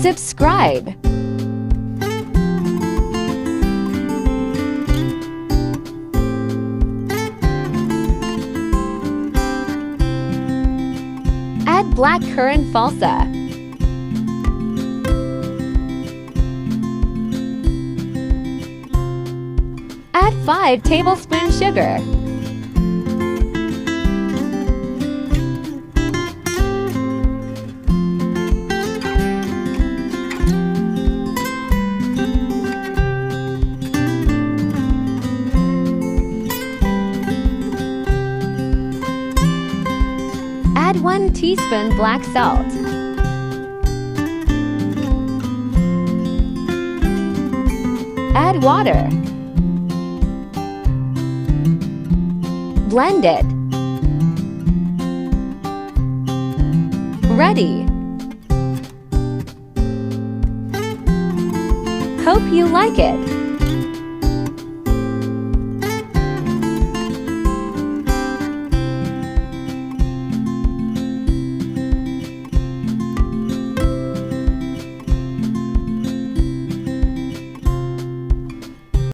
Subscribe. Add black currant falsa. Add 5 tablespoons sugar. Add 1 teaspoon black salt. Add water. Blend it. Ready. Hope you like it.